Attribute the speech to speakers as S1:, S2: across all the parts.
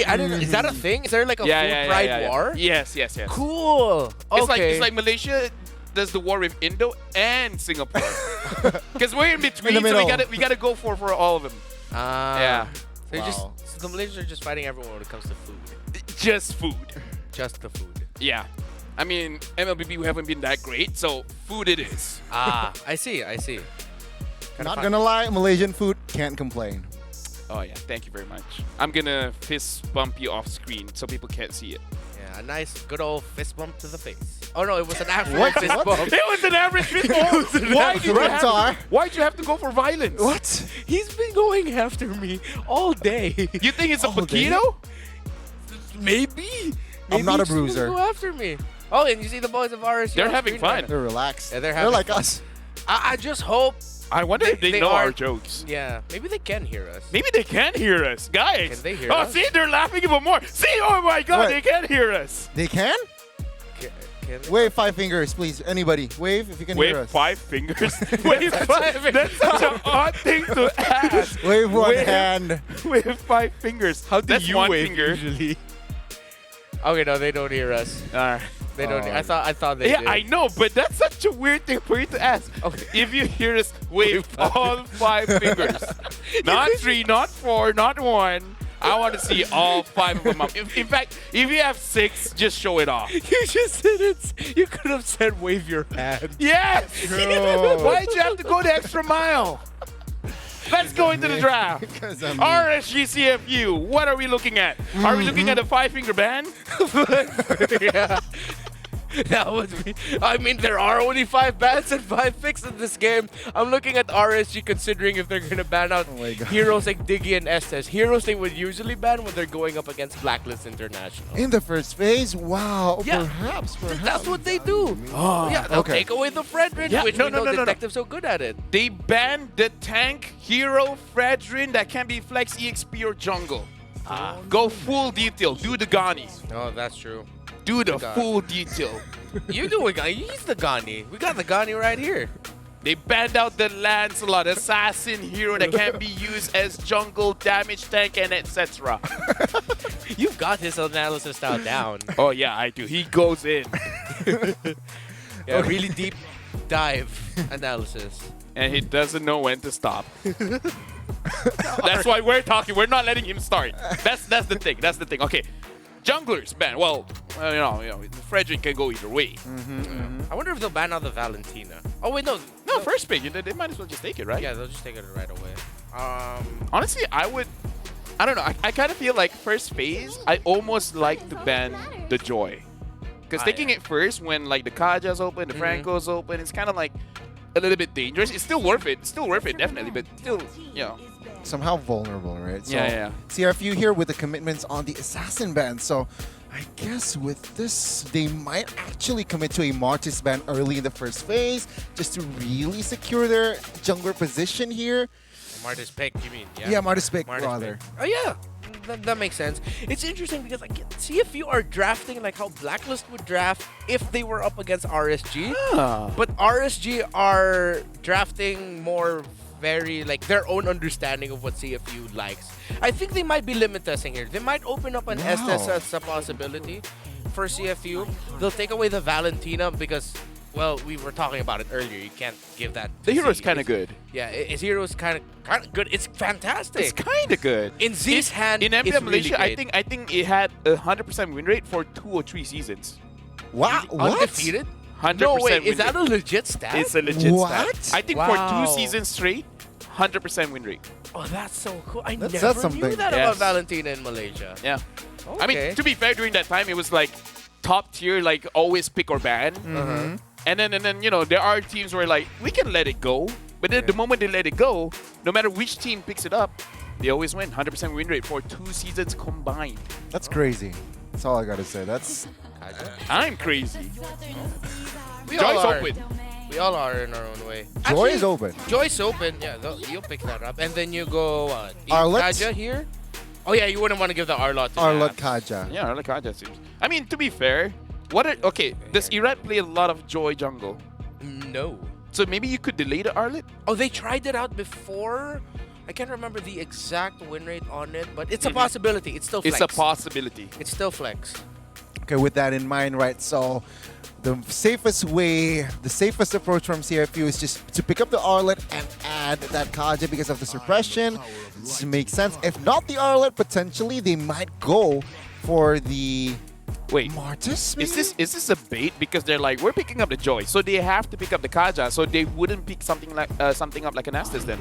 S1: I didn't know. Is that a thing? Is there like a food pride war?
S2: Yes.
S1: Cool. Okay.
S2: It's like Malaysia does the war with Indo and Singapore. Because we're in between, so we gotta go for all of them. Yeah.
S1: So the Malaysians are just fighting everyone when it comes to food.
S2: Just food.
S1: Just the food.
S2: Yeah. I mean, MLBB, we haven't been that great, so food it is.
S1: I see.
S3: Not gonna lie, Malaysian food can't complain.
S2: Oh yeah, thank you very much. I'm gonna fist bump you off screen so people can't see it.
S1: Yeah, a nice, good old fist bump to the face. Oh no, it was an average fist bump.
S2: It was an average fist bump. Why'd you have to go for violence?
S1: What? He's been going after me all day.
S2: You think it's a Paquito?
S1: Maybe.
S3: I'm not a
S1: he's just gonna
S3: bruiser.
S1: Go after me. Oh, and you see the boys of RSG.
S2: They're having fun.
S3: They're relaxed.
S1: Yeah, they're
S3: like
S1: fun.
S3: us.
S1: I just hope.
S2: I wonder if they know our jokes.
S1: Yeah, maybe they can hear us.
S2: Maybe they can hear us, guys.
S1: Can they hear
S2: us?
S1: us?
S2: Oh, see, they're laughing even more. See, oh my God,
S3: What?
S2: they can hear us.
S3: They can?
S1: Can they?
S3: Wave 5 fingers, please. Anybody, wave if you can hear
S2: Wave
S3: us.
S2: 5 fingers. Wave 5 fingers. That's such an odd thing to ask.
S3: Wave one hand.
S2: Wave 5 fingers.
S1: How do
S2: That's
S1: you
S2: one
S1: wave
S2: finger.
S1: usually? Okay, no, they don't hear us. They don't. I thought they did.
S2: Yeah, I know, but that's such a weird thing for you to ask. Okay. If you hear us, wave all 5 fingers. Not 3, not 4, not 1. I want to see all 5 of them up. In fact, if you have 6, just show it off.
S1: You just said it. You could have said wave your hand.
S2: Yes!
S3: True.
S2: Why'd you have to go the extra mile? Let's go into the draft. RSG CFU, what are we looking at? Are we looking at a 5-finger ban?
S1: Yeah. That would be. I mean, there are only 5 bans and 5 picks in this game. I'm looking at RSG considering if they're going to ban out heroes like Diggy and Estes. Heroes they would usually ban when they're going up against Blacklist International.
S3: In the first phase? Wow.
S1: Yeah.
S3: Perhaps.
S1: That's what they do. Yeah, they'll take away the Fredrin, which we know Detective's so good at it.
S2: They banned the tank hero Fredrin that can be flex EXP or jungle. Go full detail. Do the Ghani.
S1: Oh, that's true.
S2: Do the full detail.
S1: You do it, Ghani. Use the Ghani. We got the Ghani right here.
S2: They banned out the Lancelot, assassin hero that can be used as jungle, damage tank, and etc.
S1: You've got his analysis style down.
S2: Oh yeah, I do. He goes in.
S1: Yeah, really deep dive analysis.
S2: And he doesn't know when to stop. That's why we're talking. We're not letting him start. That's the thing. That's the thing. Okay. Junglers ban. Well, you know, Frederick can go either way.
S1: I wonder if they'll ban out the Valentina. Oh wait, no,
S2: first pick. They might as well just take it, right?
S1: Yeah, they'll just take it right away.
S2: Honestly, I don't know. I kind of feel like first phase, I almost like to ban the Joy, because taking it first when like the Kaja's open, the Franco's open, it's kind of like a little bit dangerous. It's still worth it. It's still worth it, definitely, but still, you know.
S3: Somehow vulnerable, right? So
S2: yeah.
S3: CFU here with the commitments on the assassin ban. So I guess with this, they might actually commit to a Martis ban early in the first phase just to really secure their jungler position here.
S1: Martis pick, you mean?
S3: Yeah, Martis pick, rather.
S1: Oh yeah, that makes sense. It's interesting because like CFU are drafting like how Blacklist would draft if they were up against RSG. But RSG are drafting more very like their own understanding of what CFU likes. I think they might be limit testing here. They might open up an Estes as a possibility for CFU. They'll take away the Valentina because, well, we were talking about it earlier. You can't give that.
S2: The hero's kind of good.
S1: Yeah, his hero's kind of good. It's fantastic.
S2: It's kind of good.
S1: In Z's hand,
S2: in
S1: it's
S2: MLBB Malaysia,
S1: really
S2: I think it had a 100% win rate for 2 or 3 seasons.
S3: Wow, what?
S1: Undefeated?
S2: 100%
S1: No, wait,
S2: win
S1: is that
S2: rate.
S1: a legit stat?
S2: It's a legit
S3: What?
S2: stat. I think for 2 seasons straight, 100% win rate.
S1: Oh, that's so cool. I
S3: That's
S1: never
S3: something.
S1: knew that
S2: Yes.
S1: about Valentina in Malaysia.
S2: Yeah.
S1: Okay.
S2: I mean, to be fair, during that time, it was like top tier, like always pick or ban. And then you know, there are teams where like, we can let it go. But then the moment they let it go, no matter which team picks it up, they always win. 100% win rate for 2 seasons combined.
S3: That's crazy. That's all I gotta say. That's
S2: I'm crazy.
S1: We
S2: Joy's
S1: all are.
S2: open.
S1: We all are in our own way.
S3: Joy is open.
S1: Joy's open. Yeah, you'll pick that up. And then you go,
S3: Arlott?
S1: Kaja here? Oh yeah, you wouldn't want to give the Arlott to
S3: Arlott
S1: Naps.
S3: Kaja.
S2: Yeah, I like how that seems. I mean, to be fair, does Irat play a lot of Joy jungle?
S1: No.
S2: So maybe you could delay the Arlott?
S1: Oh, they tried it out before, I can't remember the exact win rate on it, but it's a possibility. It's still flex.
S2: It's a possibility.
S1: It's still flex.
S3: Okay, with that in mind, right? So the safest way, the safest approach from CFU is just to pick up the Arlet and add that Kaja because of the suppression. This makes sense. If not the Arlet, potentially they might go for the Martis. Maybe?
S2: Is this a bait? Because they're like, we're picking up the Joy, so they have to pick up the Kaja, so they wouldn't pick something up like an Estes then.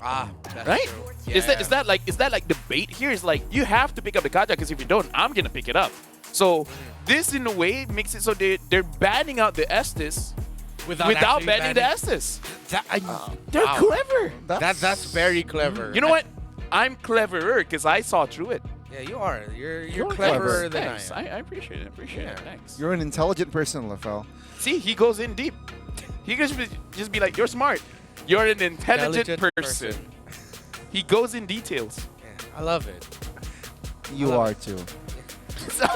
S1: That's
S2: Right?
S1: true.
S2: Is that like the bait here? Is like you have to pick up the Kaja because if you don't, I'm gonna pick it up. So this in a way makes it so they're banning out the Estes without banning the Estes. They're clever.
S1: That's very clever.
S2: You know what? I'm cleverer because I saw through it.
S1: Yeah, you are. You're
S3: clever.
S1: cleverer than
S2: Thanks.
S1: I am.
S2: I appreciate it. Appreciate it. Thanks.
S3: You're an intelligent person, Lafel.
S2: See, he goes in deep. He could just be like, you're smart. You're an intelligent person. He goes in details.
S1: Yeah, I love it.
S3: You are too.
S2: So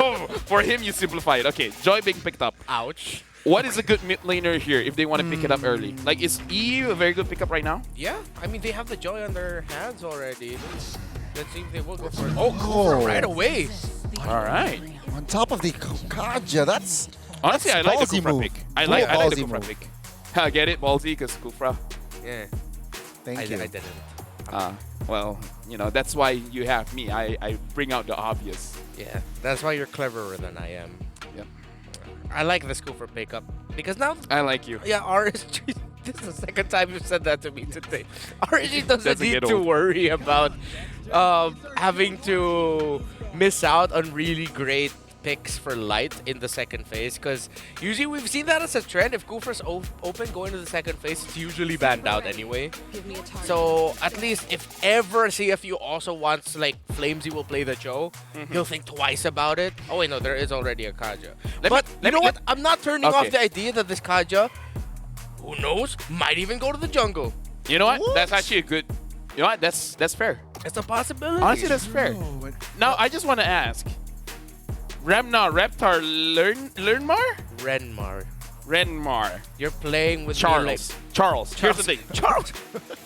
S2: for him, you simplify it. Okay, Joy being picked up.
S1: Ouch.
S2: What is a good mid laner here if they want to pick it up early? Like, is E a very good pickup right now?
S1: Yeah, I mean, they have the Joy on their hands already. Let's see if they will go for it. Oh, cool. Right away.
S2: All right.
S3: On top of the Kaja, that's
S2: Honestly, I like the
S3: ballsy
S2: Kufra
S3: move.
S2: pick. I like the
S3: Ballsy
S2: Kufra
S3: move.
S2: pick. Get it? Ballsy because Kufra.
S1: Yeah.
S3: Thank you.
S1: I didn't.
S2: Well, you know, that's why you have me. I bring out the obvious.
S1: Yeah, that's why you're cleverer than I am.
S2: Yep.
S1: I like the Scooper pickup because now,
S2: I like you.
S1: yeah, RSG. This is the second time you've said that to me today. RSG doesn't need
S2: get
S1: to
S2: old.
S1: worry about having to miss out on really great picks for light in the second phase, because usually we've seen that as a trend. If Kufra's open going to the second phase, it's usually banned out anyway. So at least if ever CFU also wants, like, Flamesy will play the Joe, he'll think twice about it. Oh wait, no, there is already a Kaja. But you know what? I'm not turning off the idea that this Kaja, who knows, might even go to the jungle.
S2: You know what? That's actually a good. You know what? That's fair.
S1: It's a possibility.
S2: Honestly, that's fair. Now, I just want to ask. Remnar, Reptar, Renmar? Renmar.
S1: You're playing with
S2: Charles. Here's the thing.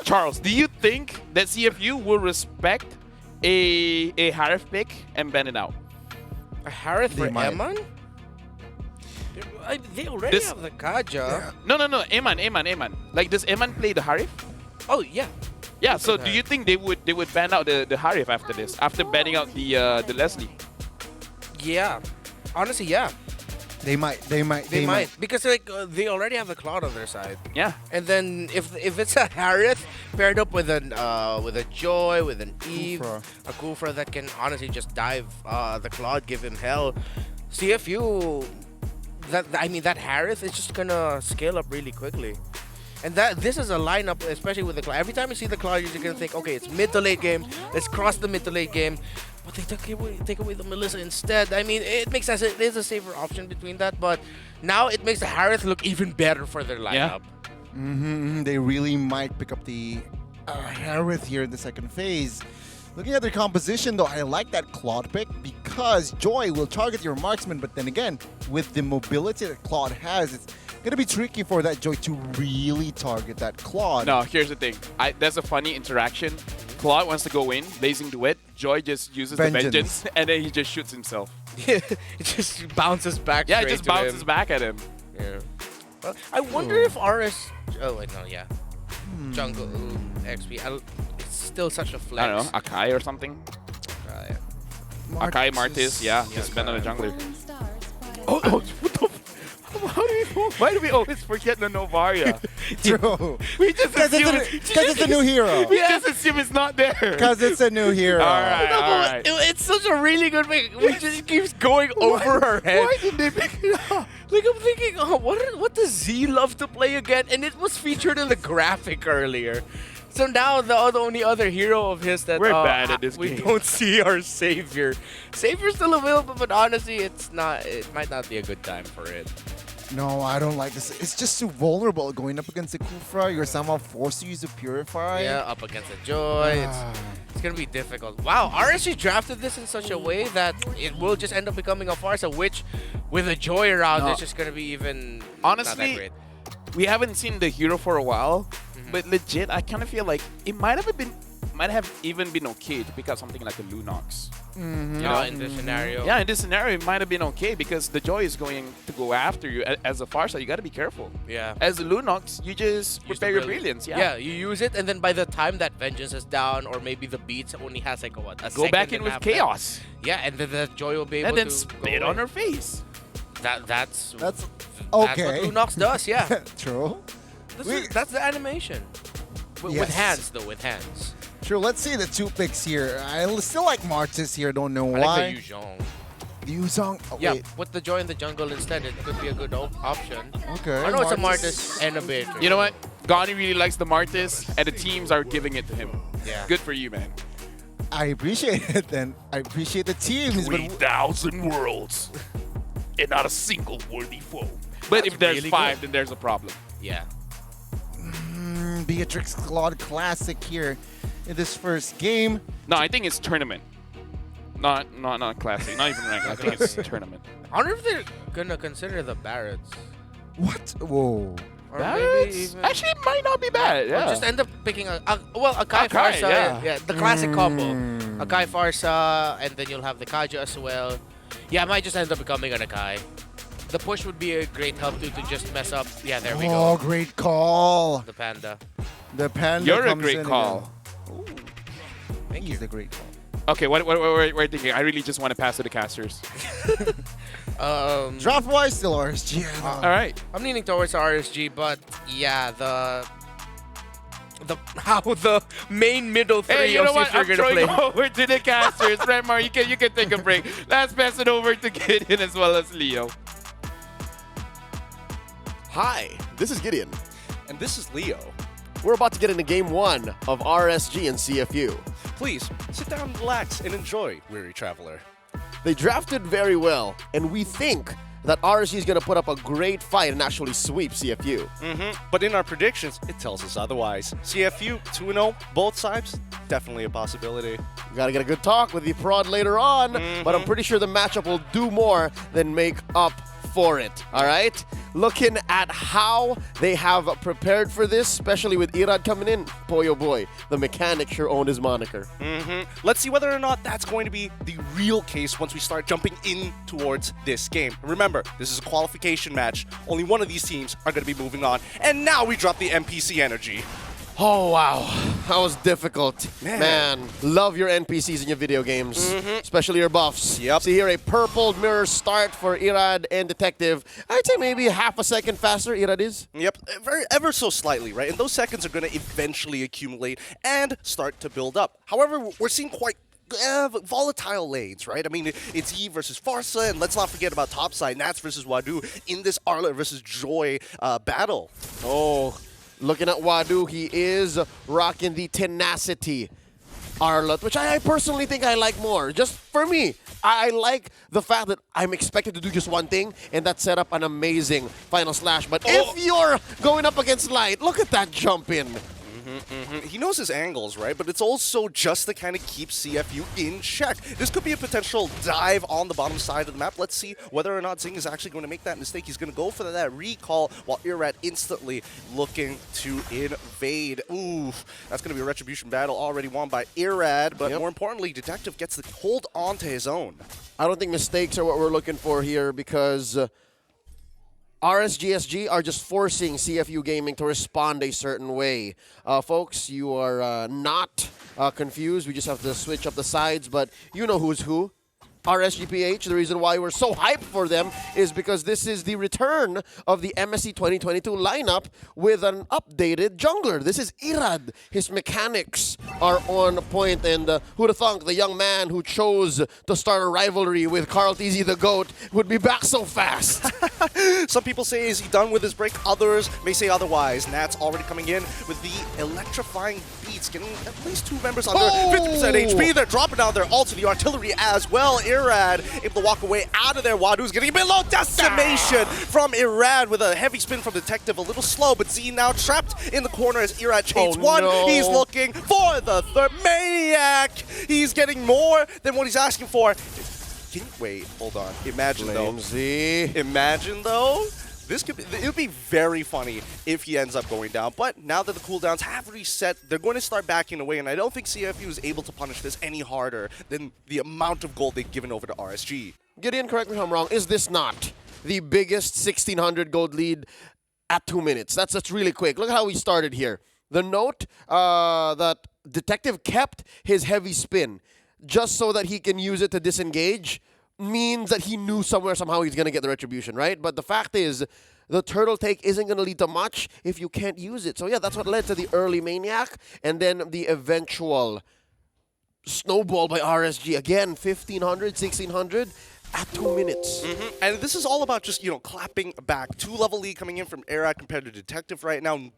S2: Charles, do you think that CFU will respect a Harif pick and ban it out?
S1: A Harith for
S3: might.
S1: Eman? They already have the Kaja.
S2: No. Eman. Like, does Eman play the Harif?
S1: Oh, yeah.
S2: Yeah, so do you think they would ban out the Harif after this? After banning out the Leslie?
S1: Yeah. Honestly, yeah.
S3: They might.
S1: They might. Because, like, they already have the Cloud on their side.
S2: Yeah.
S1: And then if it's a Harith paired up with a Joy, with an Eve, a Kufra that can honestly just dive the Cloud, give him hell, CFU, that Harith is just gonna scale up really quickly. And this is a lineup, especially with the Cloud. Every time you see the Cloud, you're gonna think, okay, it's mid to late game. Let's cross the mid to late game. But they take away the Melissa instead. I mean, it makes sense. It is a safer option between that. But now it makes the Harith look even better for their lineup.
S3: They really might pick up the Harith here in the second phase. Looking at their composition, though, I like that Claude pick because Joy will target your marksman. But then again, with the mobility that Claude has, it's going to be tricky for that Joy to really target that Claude.
S2: No, here's the thing. There's a funny interaction. Claude wants to go in, Blazing Duet. Joy just uses the Vengeance, and then he just shoots himself.
S1: It just bounces back.
S2: Yeah, it just bounces back at him.
S1: Yeah. Well, I wonder if RS. Oh wait, no, yeah. Jungle XP. It's still such a flex.
S2: I don't know, Akai or something.
S1: Yeah.
S2: Akai Martis, yeah, just been on a jungler.
S4: Oh,
S2: What the? Why do we always forget the Novaria?
S3: True.
S2: We just assume
S3: Because it's a new hero.
S2: we just assume it's not there.
S3: Because it's a new hero.
S2: All right,
S1: No,
S2: all
S1: but
S2: right.
S1: it's such a really good pick. We just keeps going over our head.
S2: Why did they pick it up?
S1: Like, I'm thinking, oh, what does Z love to play again? And it was featured in the graphic earlier. So now the only other hero of his that
S2: We're bad at this
S1: we
S2: game.
S1: don't see our Savior. Savior's still available, but honestly, it might not be a good time for it.
S3: No, I don't like this. It's just too vulnerable going up against the Kufra. You're somehow forced to use the Purify.
S1: Yeah, up against the Joy. It's going to be difficult. Wow, RSG drafted this in such a way that it will just end up becoming a farce, which with a Joy around, it's just going to be even
S2: Honestly,
S1: not that great.
S2: We haven't seen the hero for a while, but legit, I kind of feel like it might have been might have even been okay to pick up something like a Lunox.
S1: You know, in this scenario.
S2: Yeah, in this scenario, it might have been okay because the Joy is going to go after you. As a Farsa, you got to be careful.
S1: Yeah.
S2: As a Lunox, you just prepare your brilliance.
S1: Yeah, you use it, and then by the time that Vengeance is down, or maybe the Beats only has like a
S2: Go
S1: second
S2: back in
S1: and a
S2: with
S1: half
S2: Chaos.
S1: left. Yeah, and then the Joy will be able
S2: And then
S1: to
S2: spit
S1: go
S2: on
S1: away.
S2: her face.
S3: That's
S1: That's
S3: okay.
S1: what Lunox does, yeah.
S3: True.
S1: That's the animation. With
S3: Yes.
S1: hands, though, with hands.
S3: True. Let's see the 2 picks here. I still like Martis here. Don't know
S1: I
S3: why.
S1: like the Yuzhong.
S3: Yuzhong. Oh,
S1: Yeah,
S3: wait.
S1: put the Joy in the jungle instead. It could be a good option.
S3: Okay.
S1: I know it's a
S3: Martis.
S1: Martis and a Beatrix.
S2: You know what? Gani really likes the Martis, and the teams are giving it to him.
S1: Yeah.
S2: Good for you, man.
S3: I appreciate it then. I appreciate the teams. But
S2: 3,000 worlds, and not a single worthy foe. But
S1: That's
S2: if there's
S1: really
S2: 5,
S1: good.
S2: then there's a problem.
S1: Yeah.
S3: Beatrix Claude Classic here in this first game.
S2: No, I think it's tournament. Not classic. Not even ranked. I think it's tournament.
S1: I wonder if they're gonna consider the Barretts.
S3: What? Whoa.
S1: Or
S2: That's,
S1: maybe even...
S2: actually, it might not be bad.
S1: Or
S2: Yeah.
S1: just end up picking a Kai
S2: Kai,
S1: Farsa.
S2: yeah.
S1: The classic combo.
S3: Mm.
S1: Akai Farsa, and then you'll have the Kaja as well. Yeah, I might just end up becoming an Akai. The push would be a great help to just mess up. Yeah, there we
S3: Oh,
S1: go.
S3: great call.
S1: The Panda.
S3: The Panda
S2: You're a
S3: comes
S2: great
S3: in
S2: call.
S1: Thank
S3: He's
S1: you.
S3: the great call.
S2: Okay, what we're thinking. I really just want to pass to the casters.
S3: Draft-wise, still RSG.
S2: All right.
S1: I'm leaning towards RSG, but yeah, how the main middle three
S2: Hey, you know
S1: of
S2: what?
S1: CFU are
S2: I'm
S1: gonna
S2: throwing
S1: play.
S2: over to the casters. Remar, you can take a break. Let's pass it over to Gideon as well as Leo.
S4: Hi, this is Gideon.
S5: And this is Leo.
S4: We're about to get into game 1 of RSG and CFU.
S5: Please, sit down, relax, and enjoy, Weary Traveler.
S4: They drafted very well, and we think that RSG is going to put up a great fight and actually sweep CFU.
S5: But in our predictions, it tells us otherwise. CFU 2-0, both sides, definitely a possibility.
S4: We got to get a good talk with the prod later on, but I'm pretty sure the matchup will do more than make up for it, all right? Looking at how they have prepared for this, especially with Irad coming in, boy oh boy, the mechanic sure owned his moniker.
S5: Let's see whether or not that's going to be the real case once we start jumping in towards this game. Remember, this is a qualification match. Only one of these teams are going to be moving on. And now we drop the NPC energy.
S4: Oh, wow. That was difficult.
S5: Man.
S4: Love your NPCs in your video games, especially your buffs.
S5: Yep.
S4: See here, a purple mirror start for Irad and Detective. I'd say maybe half a second faster Irad is.
S5: Yep, ever so slightly, right? And those seconds are going to eventually accumulate and start to build up. However, we're seeing quite volatile lanes, right? I mean, it's Eve versus Farsa, and let's not forget about topside, Nats versus Wadu in this Arla versus Joy battle.
S4: Oh, looking at Wadu, he is rocking the Tenacity Arlet, which I personally think I like more. Just for me, I like the fact that I'm expected to do just one thing, and that set up an amazing final slash. But if you're going up against Light, look at that jump in.
S5: He knows his angles, right? But it's also just to kind of keep CFU in check. This could be a potential dive on the bottom side of the map. Let's see whether or not Zing is actually going to make that mistake. He's going to go for that recall while Irad instantly looking to invade. Ooh, that's going to be a retribution battle already won by Irad. But more importantly, Detective gets the hold on to his own.
S4: I don't think mistakes are what we're looking for here because RSGSG are just forcing CFU Gaming to respond a certain way. Folks, you are not confused. We just have to switch up the sides, but you know who's who. RSGPH, the reason why we're so hyped for them is because this is the return of the MSC 2022 lineup with an updated jungler. This is Irad. His mechanics are on point, and who'd have thunk the young man who chose to start a rivalry with Carl TZ the GOAT would be back so fast.
S5: Some people say, is he done with his break? Others may say otherwise. Nat's already coming in with the electrifying beats, getting at least 2 members under 50% HP. They're dropping down their ult to the artillery as well. Irad able to walk away out of there. Wadu's getting a bit low. Decimation from Irad with a heavy spin from Detective. A little slow, but Z now trapped in the corner as Irad chains one.
S4: No.
S5: He's looking for the third Maniac. He's getting more than what he's asking for. Wait, hold on. Imagine though.
S4: Z.
S5: Imagine though, it would be very funny if he ends up going down. But now that the cooldowns have reset, they're going to start backing away, and I don't think CFU is able to punish this any harder than the amount of gold they've given over to RSG.
S4: Gideon, correct me if I'm wrong. Is this not the biggest 1,600 gold lead at 2 minutes? That's really quick. Look at how we started here. The note that Detective kept his heavy spin just so that he can use it to disengage means that he knew somehow he's going to get the retribution, right? But the fact is, the turtle take isn't going to lead to much if you can't use it. So yeah, that's what led to the early Maniac and then the eventual snowball by RSG. Again, 1,500, 1,600 at 2 minutes.
S5: And this is all about just, clapping back. 2-level lead coming in from Era compared to Detective right now,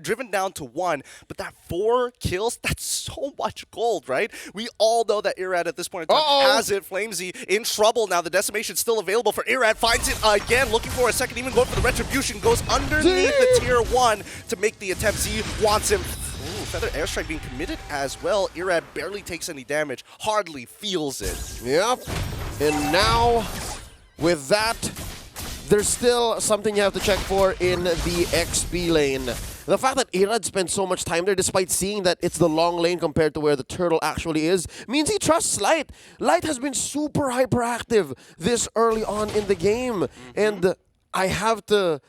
S5: driven down to 1. But that 4 kills, that's so much gold, right? We all know that Irad at this point in time has it. Flamesy in trouble now. The decimation's still available for Irad. Finds it again, looking for a second, even going for the retribution. Goes underneath the tier 1 to make the attempt. Z wants him. Ooh, Feather Airstrike being committed as well. Irad barely takes any damage, hardly feels it.
S4: Yep. And now, with that, there's still something you have to check for in the XP lane. The fact that Irad spent so much time there, despite seeing that it's the long lane compared to where the turtle actually is, means he trusts Light. Light has been super hyperactive this early on in the game. And I have to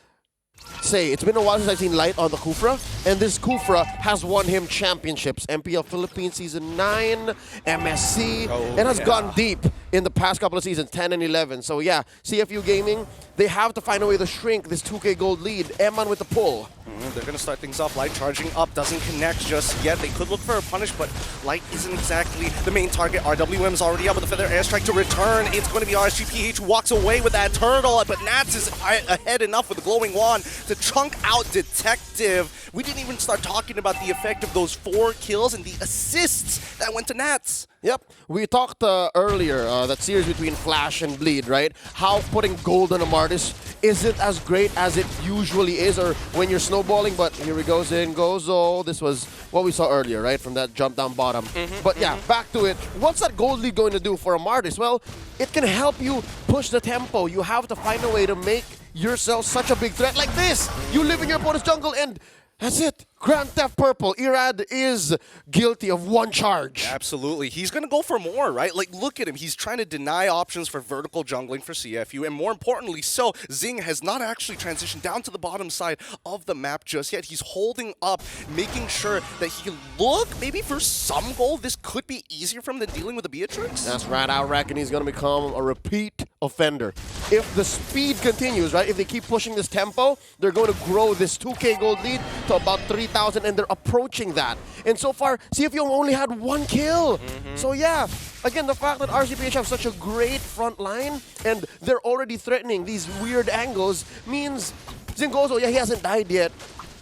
S4: say, it's been a while since I've seen Light on the Kufra, and this Kufra has won him championships. MPL Philippines Season 9, MSC, and has gone deep in the past couple of seasons, 10 and 11. So yeah, CFU Gaming, they have to find a way to shrink this 2K gold lead. Eman with the pull.
S5: They're going to start things off. Light charging up, doesn't connect just yet. They could look for a punish, but Light isn't exactly the main target. RWM's already up with the Feather Airstrike to return. It's going to be RSGPH who walks away with that turtle, but Nats is ahead enough with the glowing wand to chunk out Detective. We didn't even start talking about the effect of those 4 kills and the assists that went to Nats.
S4: Yep, we talked earlier, that series between Flash and Bleed, right? How putting gold on a Martis isn't as great as it usually is, or when you're snowballing, but here we go, Zengozo. This was what we saw earlier, right? From that jump down bottom. But yeah, back to it. What's that gold lead going to do for a Martis? Well, it can help you push the tempo. You have to find a way to make yourself such a big threat like this. You live in your opponent's jungle and that's it. Grand Theft Purple. Irad is guilty of 1 charge.
S5: Absolutely. He's going to go for more, right? Like, look at him. He's trying to deny options for vertical jungling for CFU. And more importantly, so Zing has not actually transitioned down to the bottom side of the map just yet. He's holding up, making sure that he can look maybe for some goal. This could be easier for him than dealing with the Beatrix.
S4: That's right. I reckon he's going to become a repeat offender. If the speed continues, right? If they keep pushing this tempo, they're going to grow this 2K gold lead to about 3,000, and they're approaching that. And so far, CFU only had 1 kill. So yeah, again, the fact that RCPH have such a great front line, and they're already threatening these weird angles, means Zingozo, yeah, he hasn't died yet,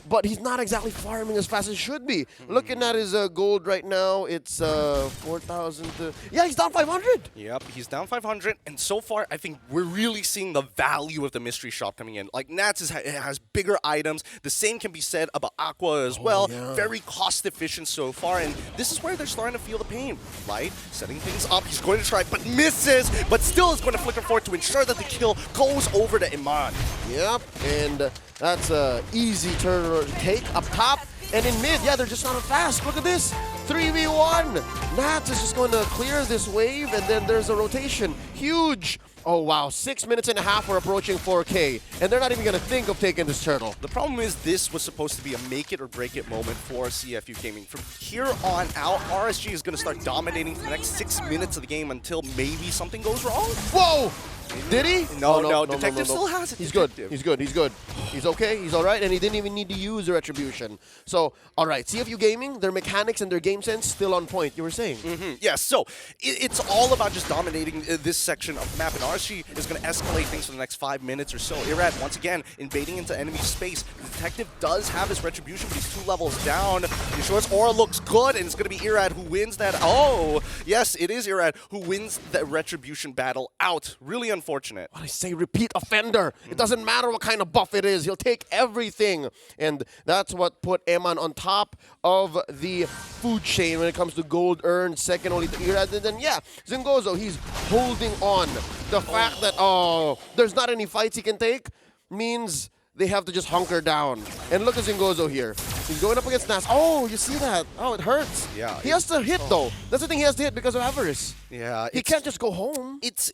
S4: but he's not exactly farming as fast as he should be. Looking at his gold right now, it's 4,000. Yeah, he's down 500.
S5: Yep, he's down 500. And so far, I think we're really seeing the value of the mystery shop coming in. Like, Nats has bigger items. The same can be said about Aqua as well.
S4: Yeah.
S5: Very cost efficient so far. And this is where they're starting to feel the pain. Light setting things up. He's going to try, but misses. But still is going to flicker forward to ensure that the kill goes over to Iman.
S4: Yep, and that's a easy turn take up top. And in mid, yeah, they're just not fast. Look at this, 3v1. Nats is just going to clear this wave, and then there's a rotation. Huge. Oh, wow, 6 minutes and a half, we're approaching 4K. And they're not even going to think of taking this turtle.
S5: The problem is this was supposed to be a make it or break it moment for CFU Gaming. From here on out, RSG is going to start dominating for the next 6 minutes of the game until maybe something goes wrong.
S4: Whoa! Did he?
S5: No, Detective still has it.
S4: He's good. He's good. He's good. He's okay. He's all right. And he didn't even need to use the retribution. So, all right. CFU Gaming, their mechanics and their game sense still on point. You were saying.
S5: Yeah, so it's all about just dominating this section of the map. And RSG is going to escalate things for the next 5 minutes or so. Irad, once again, invading into enemy space. The Detective does have his retribution, but he's 2 levels down. The Short's aura looks good, and it's going to be Irad who wins that. Oh, yes, it is Irad who wins the retribution battle out. Really unfortunate.
S4: What I say, repeat offender. It doesn't matter what kind of buff it is. He'll take everything. And that's what put Eman on top of the food chain when it comes to gold earned, second only to Irad. And then, yeah, Zingozo, he's holding on. The fact that, there's not any fights he can take. means they have to just hunker down. And look at Zingozo here. He's going up against Nas. Oh, you see that? Oh, it hurts.
S5: Yeah.
S4: He has to hit, though. That's the thing, he has to hit because of avarice.
S5: Yeah.
S4: He can't just go home.
S5: It's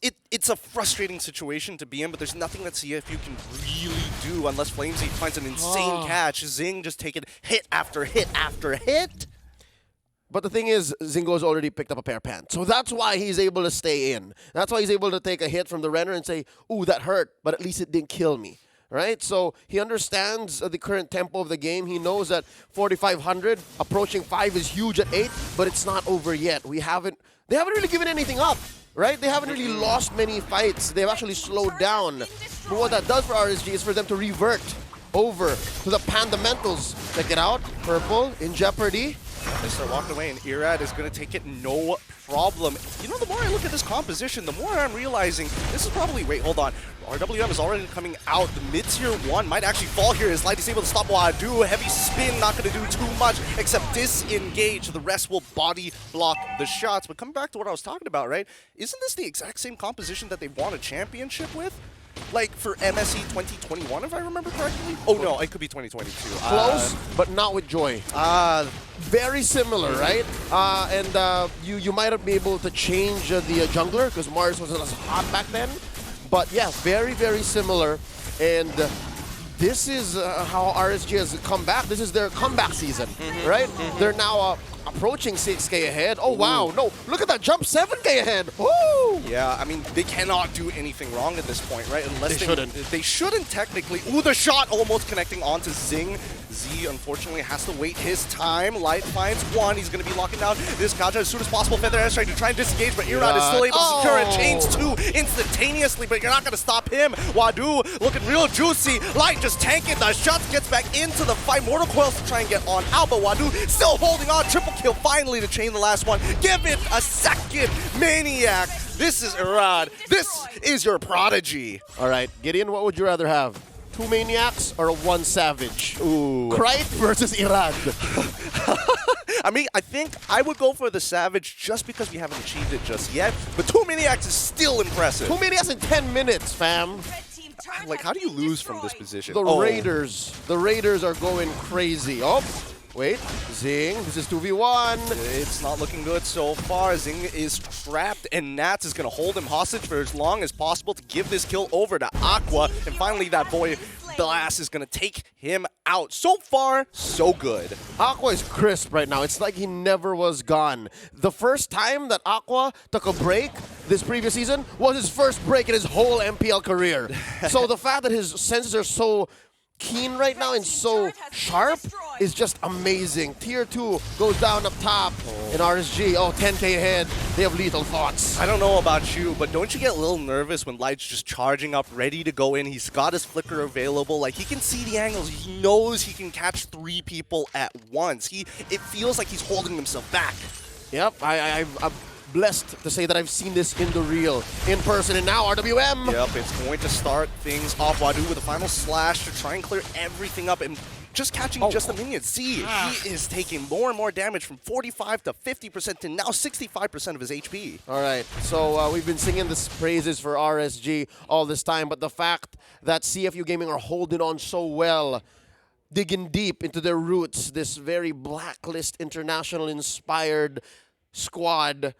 S5: a frustrating situation to be in, but there's nothing that CFU can really do unless Flamesy finds an insane catch. Zing just taking hit after hit after hit.
S4: But the thing is, Zingo's already picked up a pair of pants. So that's why he's able to stay in. That's why he's able to take a hit from the Renner and say, ooh, that hurt, but at least it didn't kill me. Right? So he understands the current tempo of the game. He knows that 4,500, approaching 5 is huge at 8, but it's not over yet. They haven't really given anything up, right? They haven't really lost many fights. They've actually slowed down. But what that does for RSG is for them to revert over to the fundamentals. Check it out. Purple in jeopardy.
S5: They start walking away, and Irad is going to take it no problem. You know, the more I look at this composition, the more I'm realizing this is probably... Wait, hold on. RWM is already coming out. The mid-tier 1 might actually fall here. His light is able to stop Wadu. Heavy spin, not going to do too much except disengage. The rest will body block the shots. But coming back to what I was talking about, right? Isn't this the exact same composition that they won a championship with? Like for MSE 2021, if I remember correctly? Oh no, it could be 2022.
S4: Close, but not with Joy. Very similar, right? You might have been able to change the jungler because Mars wasn't as hot back then. But yeah, very, very similar. And this is how RSG has come back. This is their comeback season, right? They're now approaching 6K ahead. Oh, wow. No, look at that jump, 7K ahead. Woo!
S5: Yeah, I mean, they cannot do anything wrong at this point, right? Unless
S4: They shouldn't.
S5: They shouldn't technically. Ooh, the shot almost connecting onto Zing. Z, unfortunately, has to wait his time. Light finds one. He's going to be locking down this Kaja as soon as possible. Feather Edge trying to try and disengage, but Irad is still able to secure it. Chains 2 instantaneously, but you're not going to stop him. Wadu looking real juicy. Light just tanking the shots, gets back into the fight. Mortal Coils to try and get on out, but Wadu still holding on. Triple kill finally to chain the last one. Give it a second. Maniac. This is Irad. This is your prodigy.
S4: All right, Gideon, what would you rather have? 2 maniacs or 1 savage?
S5: Ooh.
S4: Krite versus Irad.
S5: I mean, I think I would go for the Savage just because we haven't achieved it just yet. But 2 Maniacs is still impressive.
S4: 2 maniacs in 10 minutes, fam.
S5: Like, how do you lose from this position?
S4: The Raiders are going crazy. Oh, wait, Zing, this is 2v1.
S5: It's not looking good so far. Zing is trapped, and Nats is going to hold him hostage for as long as possible to give this kill over to Aqua. And finally, that boy Blast is going to take him out. So far, so good.
S4: Aqua is crisp right now. It's like he never was gone. The first time that Aqua took a break this previous season was his first break in his whole MPL career. So the fact that his senses are so keen right now and so sharp is just amazing. Tier 2 goes down up top, and RSG, 10K ahead. They have lethal thoughts.
S5: I don't know about you, but don't you get a little nervous when Light's just charging up, ready to go in? He's got his flicker available. Like, he can see the angles. He knows he can catch 3 people at once. It feels like he's holding himself back.
S4: Yep, I'm blessed to say that I've seen this in the real, in person, and now RWM.
S5: Yep, it's going to start things off. Wadu with a final slash to try and clear everything up and just catching just the minions. See, he is taking more and more damage from 45 to 50% to now 65% of his HP.
S4: All right, so we've been singing the praises for RSG all this time, but the fact that CFU Gaming are holding on so well, digging deep into their roots, this very Blacklist International inspired squad,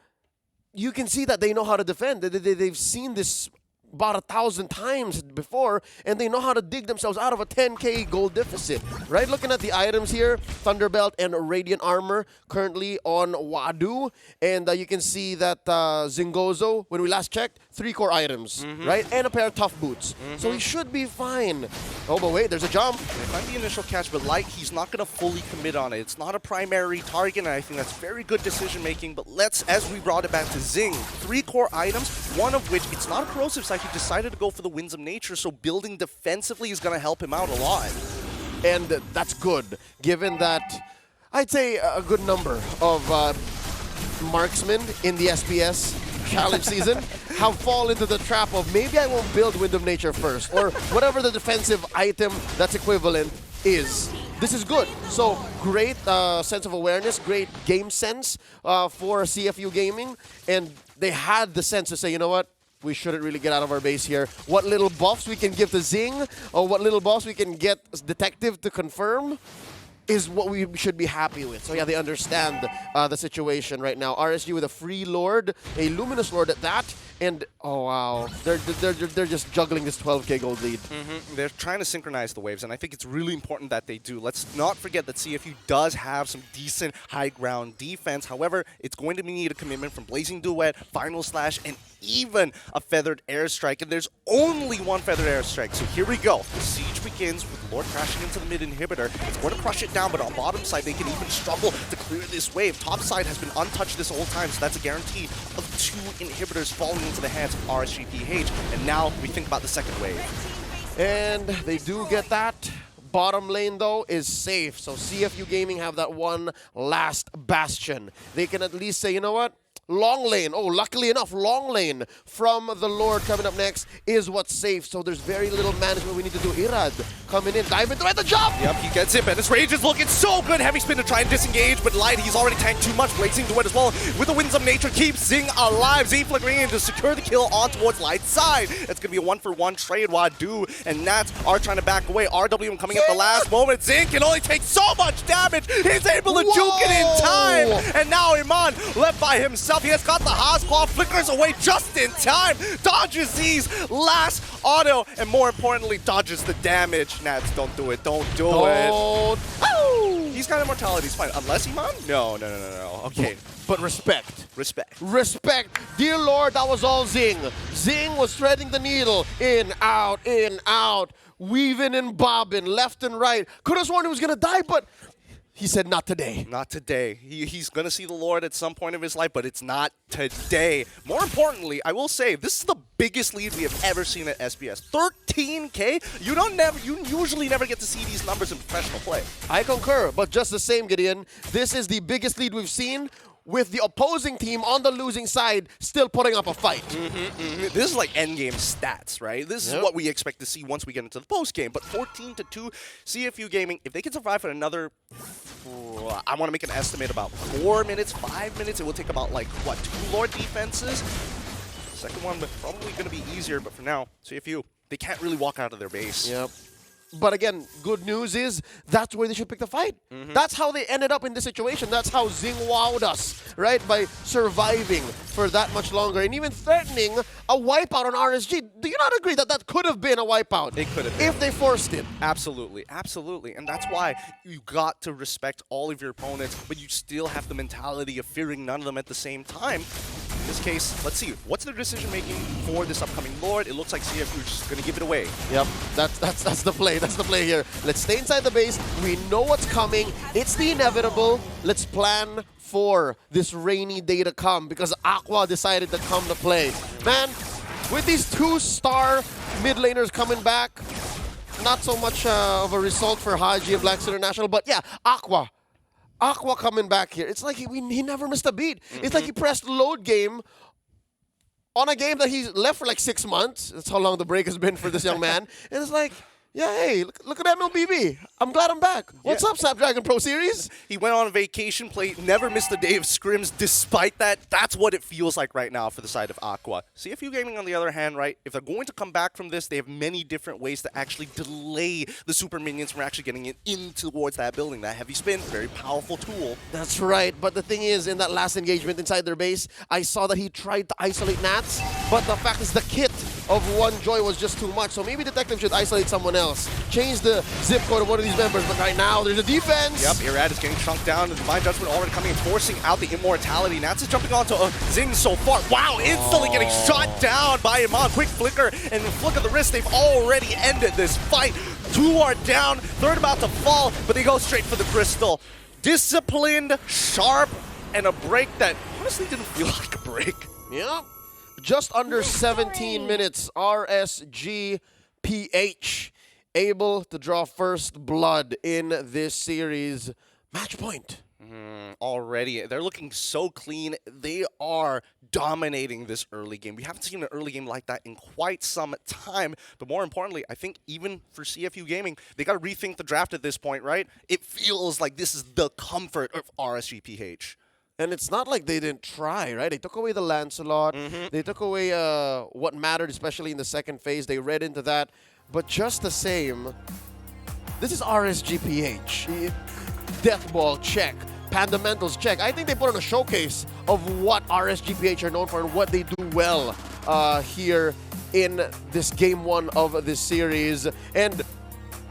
S4: you can see that they know how to defend. They've seen this about 1,000 times before, and they know how to dig themselves out of a 10K gold deficit, right? Looking at the items here, Thunderbelt and Radiant Armor currently on Wadu, and you can see that Zingozo, when we last checked, 3 core items, right? And a pair of tough boots. So he should be fine. Oh, but wait, there's a jump.
S5: They find the initial catch, but Light, he's not going to fully commit on it. It's not a primary target, and I think that's very good decision-making, but let's, as we brought it back to Zing, 3 core items, one of which, it's not a corrosive side. He decided to go for the Winds of Nature, so building defensively is going to help him out a lot.
S4: And that's good, given that I'd say a good number of marksmen in the SPS challenge season have fallen into the trap of maybe I won't build Wind of Nature first, or whatever the defensive item that's equivalent is. This is good. So great sense of awareness, great game sense for CFU Gaming, and they had the sense to say, you know what? we shouldn't really get out of our base here. What little buffs we can give to Zing, or what little buffs we can get Detective to confirm, is what we should be happy with. So yeah, they understand the situation right now. RSG with a free Lord, a Luminous Lord at that, and oh wow, they're just juggling this 12k gold lead.
S5: They're trying to synchronize the waves, and I think it's really important that they do. Let's not forget that CFU does have some decent high ground defense. However, it's going to need a commitment from Blazing Duet, Final Slash, and even a Feathered Airstrike, and there's only one Feathered Airstrike. So here we go. The siege begins with Lord crashing into the mid inhibitor. It's going to crush it down, but on bottom side, they can even struggle to clear this wave. Top side has been untouched this whole time, so that's a guarantee of 2 inhibitors falling into the hands of RSGPH. And now we think about the second wave.
S4: And they do get that. Bottom lane, though, is safe. So CFU Gaming have that one last bastion. They can at least say, you know what? Long lane. Oh, luckily enough, long lane from the Lord coming up next is what's safe. So there's very little management we need to do. Irad coming in, dive into it, the jump!
S5: Yep, he gets it, and his rage is looking so good. Heavy spin to try and disengage, but Light, he's already tanked too much. Blazing Duet as well. With the winds of nature, keeps Zing alive. Z flickering in to secure the kill on towards Light's side. It's going to be a 1-for-1 trade. Wadu and Nats are trying to back away. RWM coming at the last moment. Zing can only take so much damage. He's able to juke it in time. And now Iman left by himself. He has got the Haas Claw, flickers away just in time. Dodges Z's last auto, and more importantly, dodges the damage. Nats, don't do it. Don't do it.
S4: Oh.
S5: He's got immortality. He's fine. Unless Iman? No. Okay.
S4: But respect.
S5: Respect.
S4: Respect. Dear Lord, that was all Zing. Zing was threading the needle. In, out. Weaving and bobbing, left and right. Could have sworn he was going to die, but he said not today.
S5: Not today. He's going to see the Lord at some point of his life, but it's not today. More importantly, I will say, this is the biggest lead we have ever seen at SPS. 13K? You usually never get to see these numbers in professional play.
S4: I concur, but just the same, Gideon, this is the biggest lead we've seen with the opposing team on the losing side still putting up a fight.
S5: This is like endgame stats, right? This is what we expect to see once we get into the postgame. But 14-2, CFU Gaming, if they can survive for another, I want to make an estimate about 4 minutes, 5 minutes. It will take about, like, what, 2 Lord defenses? Second one, but probably going to be easier. But for now, CFU, they can't really walk out of their base.
S4: Yep. But again, good news is that's where they should pick the fight. That's how they ended up in this situation. That's how Zing wowed us, right? By surviving for that much longer and even threatening a wipeout on RSG. Do you not agree that that could have been a wipeout?
S5: It could have been.
S4: If they forced it.
S5: Absolutely. And that's why you got to respect all of your opponents, but you still have the mentality of fearing none of them at the same time. In this case, let's see. What's their decision making for this upcoming Lord? It looks like CFU is just going to give it away.
S4: Yep, that's the play. That's the play here. Let's stay inside the base. We know what's coming. It's the inevitable. Let's plan for this rainy day to come because Aqua decided to come to play. Man, with these 2-star mid laners coming back, not so much of a result for Haji and Blacks International, but yeah, Aqua coming back here. It's like he never missed a beat. It's like he pressed load game on a game that he left for like 6 months. That's how long the break has been for this young man. And it's like, yeah, hey, look at MLBB. I'm glad I'm back. What's up, Snapdragon Pro Series?
S5: He went on a vacation, never missed a day of scrims. Despite that, that's what it feels like right now for the side of Aqua. CFU Gaming, on the other hand, right, if they're going to come back from this, they have many different ways to actually delay the super minions from actually getting it in towards that building. That heavy spin, very powerful tool.
S4: That's right, but the thing is, in that last engagement inside their base, I saw that he tried to isolate Nats, but the fact is the kit of One Joy was just too much, so maybe Detective should isolate someone else. Change the zip code of one of these members, but right now there's a defense.
S5: Yep, Irad is getting chunked down. The Divine Judgment already coming and forcing out the immortality. Nats is jumping onto Zing so far. Wow, instantly getting shot down by Iman. Quick flicker and flick of the wrist. They've already ended this fight. 2 are down, third about to fall, but they go straight for the crystal. Disciplined, sharp, and a break that honestly didn't feel like a break.
S4: Yep. Just under 17 minutes, RSG PH able to draw first blood in this series. Match point.
S5: Already. They're looking so clean. They are dominating this early game. We haven't seen an early game like that in quite some time. But more importantly, I think even for CFU Gaming, they got to rethink the draft at this point, right? It feels like this is the comfort of RSGPH.
S4: And it's not like they didn't try, right? They took away the Lancelot. They took away what mattered, especially in the second phase. They read into that. But just the same, this is RSGPH. Deathball, check. Pandamentals, check. I think they put on a showcase of what RSGPH are known for and what they do well here in this game 1 of this series. And